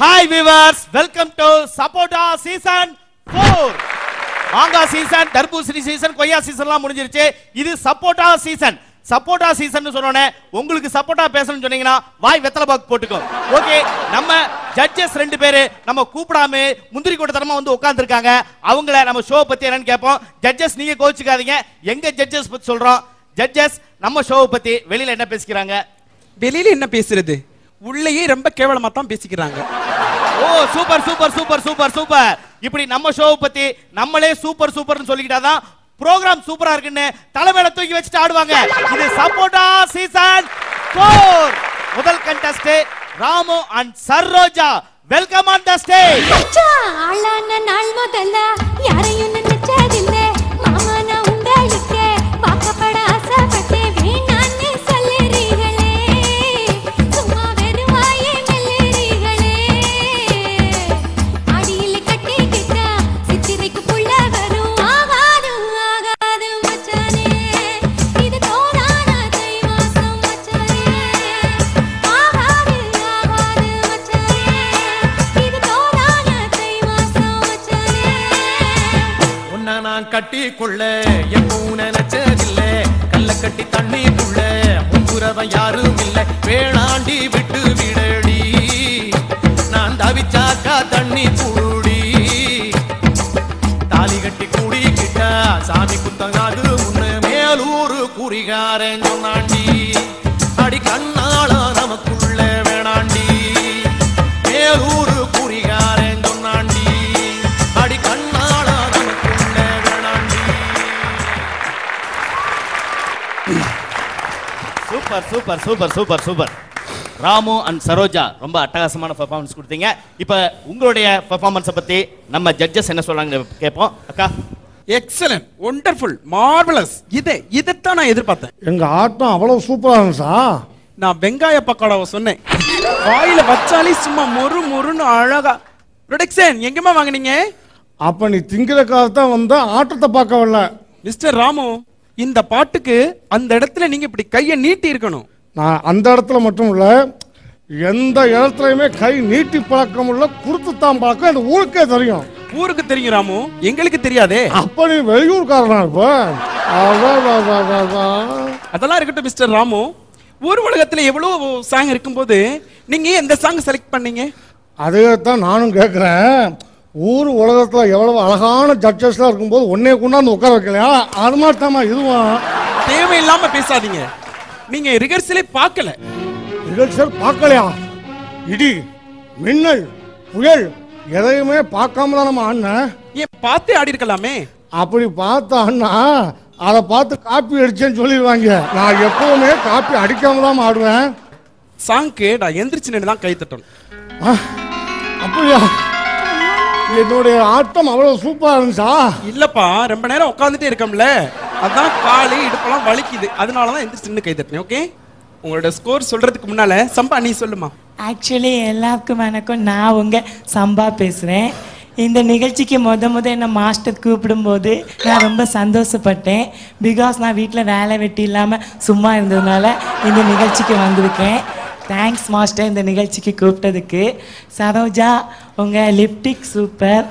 Hi viewers, welcome to Sapota season 4. மாங்கா season, தர்பூசணி season, கொய்யா சீசன்லாம் முடிஞ்சிருச்சு. இது சப்போட்டா சீசன். சப்போட்டா சீசன் சொன்னோனே உங்களுக்கு சப்போட்டா பேசணும்னு சொன்னீங்கன்னா வாய் வெத்தலை பாக்கு போட்டுக்கோ. ஓகே, நம்ம ஜட்ஜஸ் 2 பேரு நம்ம கூப்பிடாம முந்திரி கூட்டத்தனமா வந்து உட்கார்ந்துருக்காங்க. அவங்கள நம்ம ஷோ பத்தி என்னன்னு கேட்போம். ஜட்ஜஸ் நீங்க கோச்சுக்காதீங்க, எங்க ஜட்ஜஸ் பத்தி சொல்றோம். ஜட்ஜஸ் நம்ம ஷோ பத்தி வெளியில என்ன பேசிக்கிறாங்க? வெளியில என்ன பேசுறது, உள்ளேயே ரொம்ப கேவலமா தான் பேசிக்கிறாங்க. ஓ super super super super super. இப்படி நம்ம ஷோ பத்தி நம்மளே சூப்பர் சூப்பர்னு சொல்லிக்கிட்டாதான் ப்ரோகிராம் சூப்பரா இருக்குன்னு தலைமையில தூக்கி வச்சுட்டு ஆடுவாங்க. இது சப்போட்டா சீசன் 4. முதல் contest Ramu and Saroja. Welcome on the stage. அச்சா ஆளான நாள் முதல்ல யாரையும் நினைச்சதில்ல. மாமா நான் உங்களுக்கு பார்க்கப்பட ஆசைப்பட்டேன். வேணான்னு சொல்லுறீங்களே, சும்மா வெறும் வாயே மெல்லுறீங்களே. அடியில் கட்டிக்கிட்டா சித்திரைக்கு புள்ள வரும். ஆகாது ஆகாது மச்சானே, இது தோதான தை மாசம் மச்சானே. ஆகாது ஆகாது மச்சானே, இது தோதான தை மாசம் மச்சானே. உன்னை நான் கட்டிக்கொள்ள எப்பவும் நினைச்சதில்ல. கல்ல கட்டி தண்ணிக்குள்ள முன்புறவன் யாரும் இல்லை. வேணாண்டி விட்டு விடடி, நான் தவிச்சாக்கா தண்ணி கூடி. தாலி கட்டி கூடிக்கிட்டா சாமி குத்தங்காது உன்னை மேலூரு குறிகாரன் சொன்னாண்டி. அடி கண்ணாளா நமக்குள்ள வேணாண்டி, மேலூரு குறிகாரன் சொன்னாண்டி. அடி கண்ணாளா நமக்குள்ள வேணாண்டி. Super super super super super. Ramu and Saroja ரொம்ப அட்டகாசமான பெர்ஃபார்மன்ஸ் கொடுத்தீங்க. இப்போ உங்களுடைய பெர்ஃபார்மன்ஸை பத்தி நம்ம ஜட்ஜஸ் என்ன சொல்றாங்க கேட்போம். அக்கா எக்ஸலன்ட், ஒண்டர்ஃபுல், மார்வலஸ். இதைத்தான் நான் எதிர்பார்த்தேன். எங்க ஆட்டம் அவ்வளவு சூப்பரா இருந்துச்சா? நான் வெங்காய பக்கோடாவை சொன்னேன், வாயில வச்சாலே சும்மா மொறு மொறுன்னு அழகா. ப்ரொடக்ஷன் எங்கம்மா வாங்குனீங்க? அப்ப நீ திங்கிறக்காகத்தான் வந்த, ஆட்டத்தை பார்க்க வரல. மிஸ்டர் ராமு, இந்த பாட்டுக்கு அந்த இடத்துல நீங்க இப்படி கையை நீட்டி இருக்கணும். நான் அந்த இடத்துல மட்டும் இல்ல, எந்த இடத்துலயுமே கை நீட்டி பழக்கம் இல்ல, குடுத்துத்தான் பழக்கம். இந்த ஊருக்கே தெரியும். ஊருக்கு தெரியும் ராமு, எங்களுக்கு தெரியாதே. அப்ப நீ வெளியூர்காரனா? இப்ப அதெல்லாம் இருக்கட்டும் மிஸ்டர் ராமு, ஊர் உலகத்துல எவ்வளவு சாங் இருக்கும்போது நீங்க எந்த சாங் செலக்ட் பண்ணீங்க? அதே தான் நானும் கேட்கிறேன். ஊர் உலகத்துல எவ்வளவு அழகான ஜட்ஜஸ்லாம் இருக்கும்போது ஒன்னே கொண்டாந்து உட்கார வைக்கலையா? அது மாதிரி தாமா இதுவும். தேவையில்லாம பேசாதீங்க, நீங்க ரிஹர்சலே பார்க்கல. ரிஹர்சல் பார்க்கலையா? இடி மின்னல் புயல் எதையுமே பார்க்காம தான் நம்ம ஆடினேன். ஏன் பார்த்தே ஆடி இருக்கலாமே? அப்படி பார்த்தா அண்ணா அதை பார்த்து காப்பி அடிச்சேன்னு சொல்லிடுவாங்க. நான் எப்பவுமே காப்பி அடிக்காம தான் ஆடுவேன். சாங்க்கு நான் எந்திரிச்சு நின்று தான் கை தட்டணும். அப்படியா? என்னுடைய ஆட்டம் அவ்வளவு சூப்பரா இருந்துச்சா? இல்லப்பா, ரொம்ப நேரம் உட்காந்துட்டே இருக்கோம்ல, அதான் காலு இடுப்பெல்லாம் வலிக்குது, அதனாலதான் எந்திரிச்சு நின்று கை தட்டினேன். ஓகே, உங்களோட ஸ்கோர் சொல்றதுக்கு முன்னால சம்பா நீ சொல்லுமா. ஆக்சுவலி எல்லாருக்கும் வணக்கம், நான் உங்கள் சம்பா பேசுகிறேன். இந்த நிகழ்ச்சிக்கு முத என்னை மாஸ்டர் கூப்பிடும்போது நான் ரொம்ப சந்தோஷப்பட்டேன். பிகாஸ் நான் வீட்டில் வேலை வெட்டி இல்லாமல் சும்மா இருந்ததுனால இந்த நிகழ்ச்சிக்கு வந்திருக்கேன். தேங்க்ஸ் மாஸ்டர் இந்த நிகழ்ச்சிக்கு கூப்பிட்டதுக்கு. சரோஜா, உங்கள் லிப்டிக் சூப்பர்,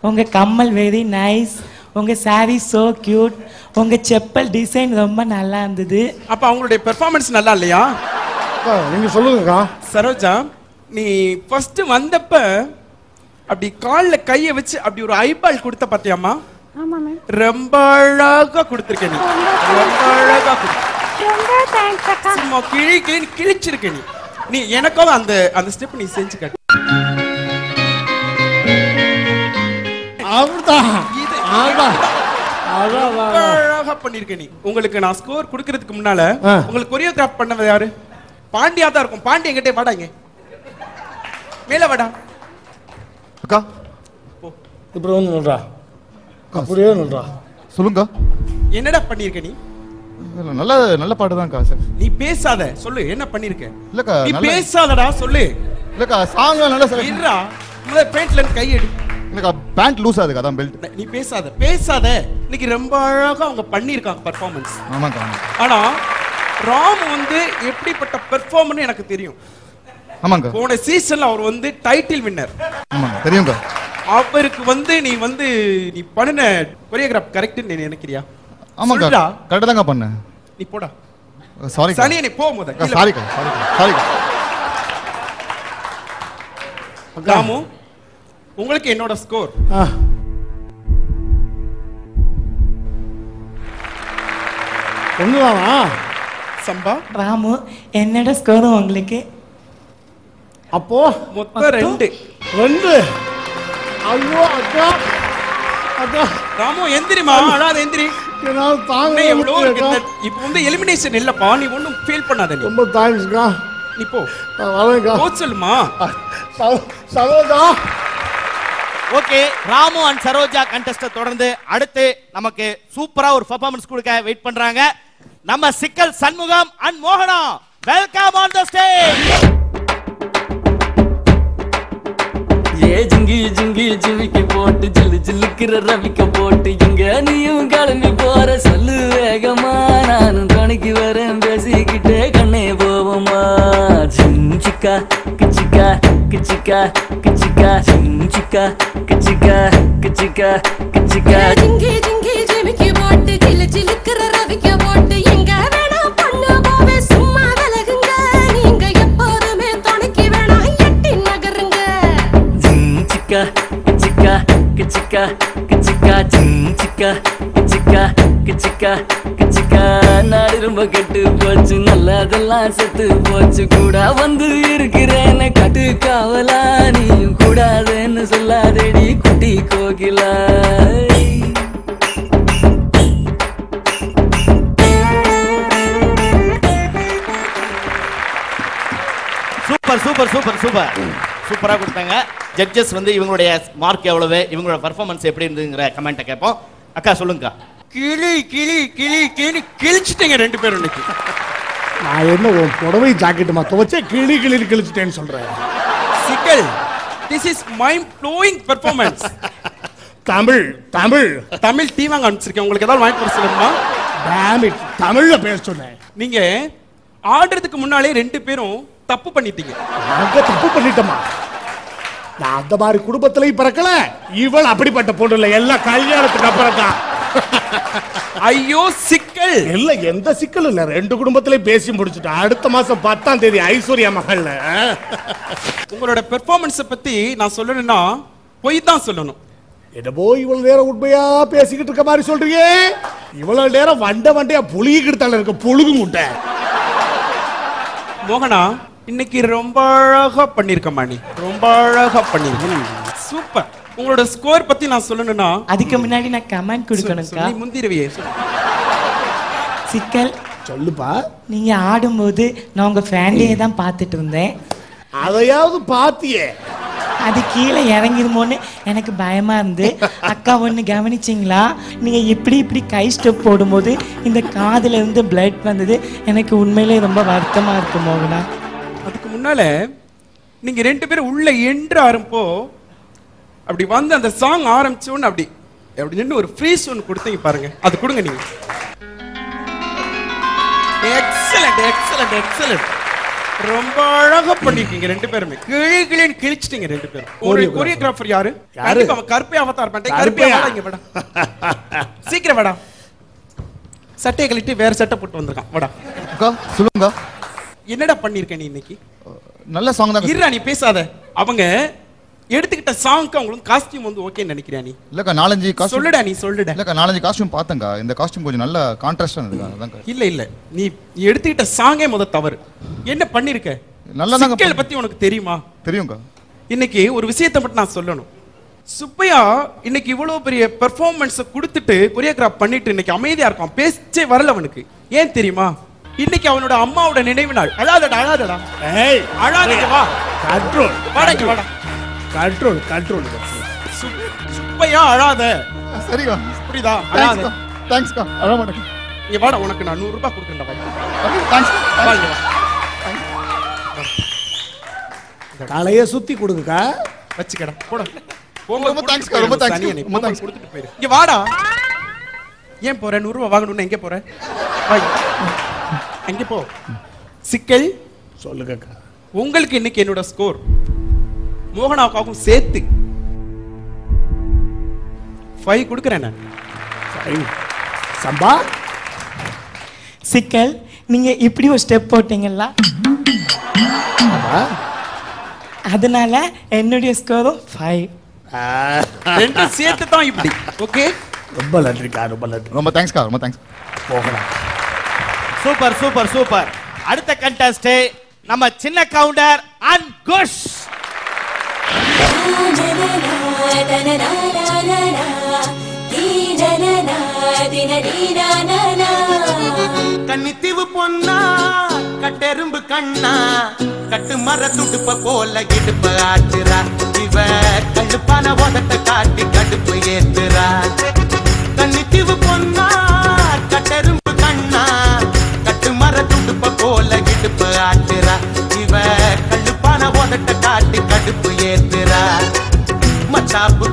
உங்கள் கம்மல் வெரி நைஸ், உங்கள் சாரீ ஸோ க்யூட், உங்கள் செப்பல் டிசைன் ரொம்ப நல்லா இருந்தது. அப்ப அவங்களுடைய பெர்ஃபார்மன்ஸ் நல்லா இல்லையா? நீங்க சொல்லுங்கக்கா. சரோஜா, நீ ஃபர்ஸ்ட் வந்தப்ப அப்படி கால்ல கைய வச்சு அப்படி ஒரு ஐபால் கொடுத்த பாத்தியாமா? ஆமாங்க, ரொம்ப அழகா கொடுத்திருக்க நீ, ரொம்ப அழகா ரொம்ப தேங்க்ஸ் அக்கா. சும்மா கிழிச்சிருக்க நீ. நீ எனக்காக அந்த அந்த ஸ்டெப் நீ செஞ்சு காட்டு. அழகா பண்ணிருக்க நீ. உங்களுக்கு நான் ஸ்கோர் கொடுக்கறதுக்கு முன்னால உங்களுக்கு கொரியோகிராஃப் பண்ணது யாரு? பாண்டியா தான் இருக்கும். பாண்டி என்கிட்ட வாடாங்க, மேல வாடா. அக்கா இப்படி வந்து சொல்றா, அப்படியே சொல்றா. சொல்லுங்க. என்னடா பண்ணிருக்க நீ? நல்ல நல்ல பாட்டு தான்க்கா. சார் நீ பேசாத, சொல்லு என்ன பண்ணிருக்க. இல்லக்கா, நீ பேசாதடா, சொல்லு. இல்லக்கா, சாங் நல்ல சார். இல்லடா, முதல்ல பேண்ட்ல இருந்து கை எடு. இல்லக்கா, பேண்ட் லூஸ் ஆகுதுக்கா, அதான் பெல்ட். நீ பேசாத. இன்னைக்கு ரொம்ப அழகா அவங்க பண்ணிருக்காங்க பெர்ஃபார்மன்ஸ். ஆமாக்கா. ஆனா ராம் வந்து எப்படிப்பட்ட பெர்ஃபார்மர்னு எனக்கு தெரியும். ஆமாங்க போன சீசன்ல அவர் வந்து டைட்டில் வின்னர். ஆமாங்க தெரியுங்க. அவருக்கு வந்து நீ பண்ணின கொரியோகிராஃப் கரெக்ட்னு நீ நினைக்கிறியா? ஆமாங்க கரெக்டா தாங்க பண்ணேன். நீ போடா. சாரி சனி நீ போ முத. சாரிக்கா சாரிக்கா. ராமு உங்களுக்கு என்னோட ஸ்கோர் ஒண்ணுதானா? சம்பா ராமு என்னோட ஸ்கோரும் உங்களுக்கு அப்போ மொத்தம் 2. 2. ஐயோ அக்கா அக்கா ராமு எந்திரிமா, அழாத எந்திரி. என்னால தாங்க எவ்வளோ இருக்கு. இப்போ வந்து எலிமினேஷன் இல்லப்பா, நீ ஒன்றும் ஃபீல் பண்ணாத. நீ ரொம்ப தேங்க்ஸ்க்கா. நீ போ. நான் வரேன்க்கா. சொல்லுமா சரோஜா. ஓகே, ராமு அண்ட் சரோஜா கண்டெஸ்ட தொடர்ந்து அடுத்து நமக்கு சூப்பரா ஒரு பெர்ஃபார்மன்ஸ் கொடுக்க வெயிட் பண்றாங்க நம்ம சிக்கல் சண்முகம் அண்ட் மோகனா. Welcome on the stage. ஏ ஜிங்கி ஜிங்கி ஜிவிக்கு போட்டு ஜில்லு ஜில்லுக்கிற ரவிக்க போட்டு இங்க நீயும் கிளம்பி போற சொல்லு வேகமா, நானும் துணைக்கு வரேன் பேசிக்கிட்டே கண்ணே போவோமா. ஜிஞ்சிக்கா கிச்சிக்கா கிச்சிக்கா கிச்சிக்கா ஜிஞ்சிக்கா கிச்சிக்கா கிச்சிக்கா கிச்சிக்கா ஜிங்கி ஜிங்கி ஜிமிக்கி போட்டு ஜில்லு ஜில்லுக்கிற ரவிக்க போட்டு எங்க வேணா பொண்ணு போவே சும்மா விலகுங்க, நீங்க எப்போதுமே துணைக்கு வேணா எட்டி நகருங்க. ஜிஞ்சிக்கா கிச்சிக்கா கிச்சிக்கா கிச்சிக்கா ஜிஞ்சிக்கா கிச்சிக்கா கிச்சிக்கா கிச்சிக்கா. நாடு ரொம்ப கெட்டு போச்சு, நல்லதெல்லாம் செத்து போச்சு, கூட வந்து இருக்கிறேன்னு கட்டு காவலா, நீயும் கூடாதுன்னு சொல்லாதேடி குட்டி Kokila. Super super super super சூப்பரா கொடுத்தாங்க. ஜட்ஜஸ் வந்து இவங்களுடைய மார்க் எவ்வளவு, இவங்களோட பெர்ஃபார்மன்ஸ் எப்படி இருந்துங்கிற கமெண்ட்டை கேட்போம். அக்கா சொல்லுங்கக்கா. கிளி கிளி கிளி கிளி கிழிச்சிட்டீங்க 2 பேரும் இன்னைக்கு. நான் என்ன உன் புடவை ஜாக்கெட்டுமா துவச்சே கிளி கிளி கிழிச்சிட்டேன்னு சொல்றேன். சிக்கல், this is mind blowing performance. Tamil Tamil Tamil tea வாங்க அனுப்பிச்சிருக்கேன். உங்களுக்கு ஏதாவது வாங்கி போட சொல்லுமா? டேம் இட், தமிழ்ல பேச சொன்னேன். நீங்க ஆடுறதுக்கு முன்னாலே 2 பேரும் தப்பு பண்ணிட்டீங்க. நாங்க தப்பு பண்ணிட்டோமா? நான் அந்த மாதிரி குடும்பத்திலையும் பிறக்கல, இவள் அப்படிப்பட்ட பொண்ணு இல்ல, எல்லாம் கல்யாணத்துக்கு அப்புறம் தான். ஐயோ சிக்கல் இல்ல, எந்த சிக்கலும் இல்ல, 2 குடும்பத்திலையும் பேசி முடிச்சுட்டேன். அடுத்த மாசம் 10ஆம் தேதி ஐஸ்வர்யா மகள்ல. உங்களோட பெர்ஃபார்மன்ஸ் பத்தி நான் சொல்லணும்னா பொய் தான் சொல்லணும். என்னமோ இவ்வளவு நேரம் உண்மையா பேசிக்கிட்டு இருக்க மாதிரி சொல்றீங்க. இவ்வளவு நேரம் வண்டையா புளிகிட்டு தள்ள இருக்க புழுகு முட்டை. மோகனா இன்னைக்கு ரொம்ப அழகா பண்ணிருக்கமா, நீ ரொம்ப அழகா பண்ணிருக்க. சூப்பர். உங்களோட ஸ்கோர் பத்தி நான் சொல்லணும்னா அதுக்கு முன்னாடி நான் கமெண்ட் கொடுக்கணும்க்கா. நீ முந்திரவியே சிக்கல் சொல்லுப்பா. நீங்க ஆடும்போது நான் உங்க ஃபேன்லயே தான் பார்த்துட்டு இருந்தேன். அதையாவது பாத்தியே? அது கீழே இறங்கிருமோன்னு எனக்கு பயமா இருந்து. அக்கா ஒண்ணு கவனிச்சிங்களா, நீங்க இப்படி கை ஸ்டெப் போடும்போது இந்த காதுல இருந்து பிளட் வந்தது. எனக்கு உண்மையிலே ரொம்ப வருத்தமா இருக்கு மோகனா. அதுக்கு முன்னால நீங்க 2 பேரும் உள்ள என்ட்ரு ஆரம்போ அப்படி வந்து அந்த சாங் ஆரம்பிச்சோன்னு அப்படி நின்று ஒரு ஃப்ரீஸ் ஒன்று கொடுத்தீங்க பாருங்க, அது கொடுங்க நீங்க. Excellent excellent excellent. ரொம்ப அழகா பண்ணிருக்கீங்க 2 பேருமே. கிளின்னு கிழிச்சிட்டீங்க 2 பேரும். ஒரு கோரியோகிராஃபர் யாரு? கருப்பே அவதார் பண்ணிட்டேன். கருப்பே வாடா இங்க வாடா. சீக்கிரம் வாடா. சட்டையை கழட்டி வேற சட்டை போட்டு வந்திருக்கான். வாடா. அக்கா சொல்லுங்க. என்னடா பண்ணிருக்க நீ இன்னைக்கு? நல்ல சாங் தான். இருடா, நீ பேசாத. அவங்க எடுத்துக்கிட்ட சாங்க்கு அவங்களுக்கு காஸ்டியூம் வந்து ஓகேன்னு நினைக்கிறியா நீ? இல்லக்கா 4-5 காஸ்டியூம் சொல்லுடா, நீ சொல்லுடா. இல்லக்கா 4-5 காஸ்டியூம் பார்த்தேங்க. இந்த காஸ்டியூம் கொஞ்சம் நல்ல கான்ட்ராஸ்டா இருந்துங்க. அதான்க்கா. இல்ல நீ எடுத்துக்கிட்ட சாங்கே முத தவறு. என்ன பண்ணிருக்க? நல்லா தாங்க. சிக்கல் பத்தி உனக்கு தெரியுமா? தெரியும்க்கா. இன்னைக்கு ஒரு விஷயத்தை மட்டும் நான் சொல்லணும். சுப்பையா இன்னைக்கு இவ்வளவு பெரிய பெர்ஃபார்மன்ஸ் கொடுத்துட்டு கொரியோகிராஃப் பண்ணிட்டு இன்னைக்கு அமைதியா இருக்கான். பேச்சே வரல அவனுக்கு. ஏன் தெரியுமா? இன்னைக்கு அவனோட அம்மாவோட நினைவு நாள். அழாதடா அழாதடா. ஏய் அழாதடா. வா கண்ட்ரோல் வாடா வாடா. Control control. சுப்பையா அழாத. சரிக்கா. புரியுதா? அழாத. தேங்க்ஸ்க்கா. அழ மாட்டேன். நீ வாடா, உனக்கு நான் 100 ரூபாய் கொடுக்கறேன்டா. வா. தேங்க்ஸ். வாங்க வா. தலைய சுத்தி கொடுங்கக்கா. வச்சுக்கடா. போடா. ரொம்ப தேங்க்ஸ்க்கா. ரொம்ப தேங்க்ஸ். ரொம்ப தேங்க்ஸ். கொடுத்துட்டு போயிரு. இங்க வாடா. ஏன் போற? 100 ரூபாய் வாங்கணும்னா எங்க போற? வா. எங்க போ. சிக்கல் சொல்லுங்கக்கா. உங்களுக்கு இன்னைக்கு என்னோட ஸ்கோர் மோகனாவுக்காகவும் சேர்த்து 5 கொடுக்குறேன் நான். சம்பா சிக்கல் நீங்க இப்படி ஒரு ஸ்டெப் போட்டீங்களா, அதனால என்னுடைய ஸ்கோரும் 5. ரெண்டு சேர்த்து தான் இப்படி. ஓகே, ரொம்ப நன்றிக்கா, ரொம்ப நன்றி. ரொம்ப தேங்க்ஸ்க்கா, ரொம்ப தேங்க்ஸ். போகலாம். Super super super. அடுத்த கண்டெஸ்ட் நம்ம சின்ன கவுண்டர் அண்ட் குஷ். கன்னித்தீவு பொன்னா கட்டெரும்பு கண்ணா கட்டு மர துடுப்ப போல இடுப்ப ஆட்டுறா இவ கடுப்பான உதட்ட காட்டி கடுப்பு ஏத்துறா. கன்னித்தீவு பொன்னா கட்டெரும்பு கண்ணா கட்டு மர துடுப்ப போல இடுப்ப ஆட்டுறா இவ கடுப்பான உதட்ட காட்டி கடுப்பு ஏத்துறா. மச்சாப்பு